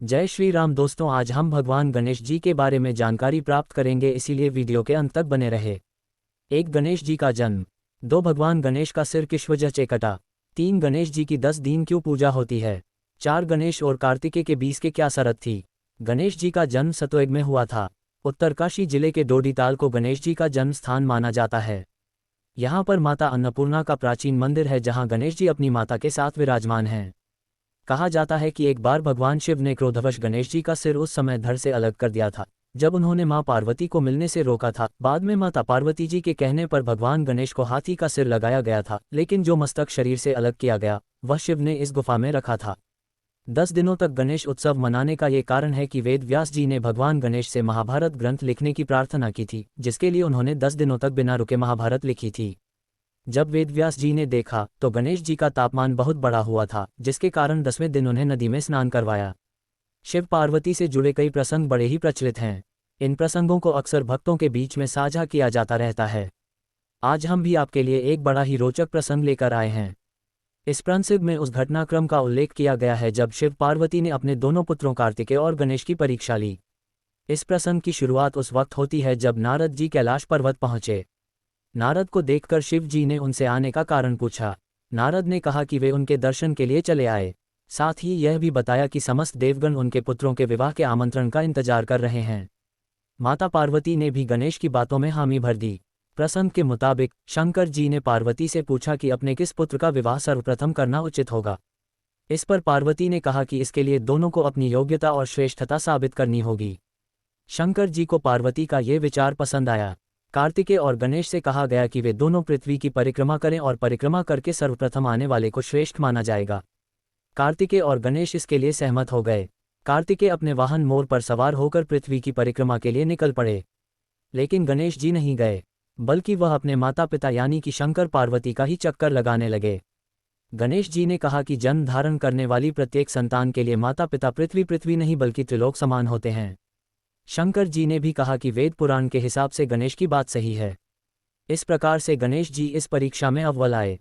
जय श्री राम दोस्तों, आज हम भगवान गणेश जी के बारे में जानकारी प्राप्त करेंगे, इसीलिए वीडियो के अंत तक बने रहे। 1 गणेश जी का जन्म। 2 भगवान गणेश का सिर किस वजह से कटा। 3 गणेश जी की 10 दिन क्यों पूजा होती है। 4 गणेश और कार्तिकेय के बीच के क्या शरत थी। गणेश जी का जन्म सतयुग में हुआ था। उत्तरकाशी जिले के डोडीताल को गणेश जी का जन्म स्थान माना जाता है। यहाँ पर माता अन्नपूर्णा का प्राचीन मंदिर है, जहाँ गणेश जी अपनी माता के साथ विराजमान हैं। कहा जाता है कि एक बार भगवान शिव ने क्रोधवश गणेश जी का सिर उस समय धड़ से अलग कर दिया था, जब उन्होंने मां पार्वती को मिलने से रोका था। बाद में माता पार्वती जी के कहने पर भगवान गणेश को हाथी का सिर लगाया गया था, लेकिन जो मस्तक शरीर से अलग किया गया वह शिव ने इस गुफा में रखा था। 10 दिनों तक गणेश उत्सव मनाने का ये कारण है कि वेद व्यास जी ने भगवान गणेश से महाभारत ग्रंथ लिखने की प्रार्थना की थी, जिसके लिए उन्होंने 10 दिनों तक बिना रुके महाभारत लिखी थी। जब वेदव्यास जी ने देखा तो गणेश जी का तापमान बहुत बड़ा हुआ था, जिसके कारण 10वें दिन उन्हें नदी में स्नान करवाया। शिव पार्वती से जुड़े कई प्रसंग बड़े ही प्रचलित हैं। इन प्रसंगों को अक्सर भक्तों के बीच में साझा किया जाता रहता है। आज हम भी आपके लिए एक बड़ा ही रोचक प्रसंग लेकर आए हैं। इस प्रसंग में उस घटनाक्रम का उल्लेख किया गया है जब शिव पार्वती ने अपने दोनों पुत्रों कार्तिकेय और गणेश की परीक्षा ली। इस प्रसंग की शुरुआत उस वक्त होती है जब नारद जी कैलाश पर्वत पहुंचे। नारद को देखकर शिव जी ने उनसे आने का कारण पूछा। नारद ने कहा कि वे उनके दर्शन के लिए चले आए। साथ ही यह भी बताया कि समस्त देवगण उनके पुत्रों के विवाह के आमंत्रण का इंतजार कर रहे हैं। माता पार्वती ने भी गणेश की बातों में हामी भर दी। प्रसंग के मुताबिक शंकर जी ने पार्वती से पूछा कि अपने किस पुत्र का विवाह सर्वप्रथम करना उचित होगा। इस पर पार्वती ने कहा कि इसके लिए दोनों को अपनी योग्यता और श्रेष्ठता साबित करनी होगी। शंकर जी को पार्वती का ये विचार पसंद आया। कार्तिकेय और गणेश से कहा गया कि वे दोनों पृथ्वी की परिक्रमा करें और परिक्रमा करके सर्वप्रथम आने वाले को श्रेष्ठ माना जाएगा। कार्तिकेय और गणेश इसके लिए सहमत हो गए। कार्तिकेय अपने वाहन मोर पर सवार होकर पृथ्वी की परिक्रमा के लिए निकल पड़े, लेकिन गणेश जी नहीं गए, बल्कि वह अपने माता पिता यानी कि शंकर पार्वती का ही चक्कर लगाने लगे। गणेश जी ने कहा कि जन्म धारण करने वाली प्रत्येक संतान के लिए माता पिता पृथ्वी नहीं बल्कि त्रिलोक समान होते हैं। शंकर जी ने भी कहा कि वेद पुराण के हिसाब से गणेश की बात सही है। इस प्रकार से गणेश जी इस परीक्षा में अव्वल आए।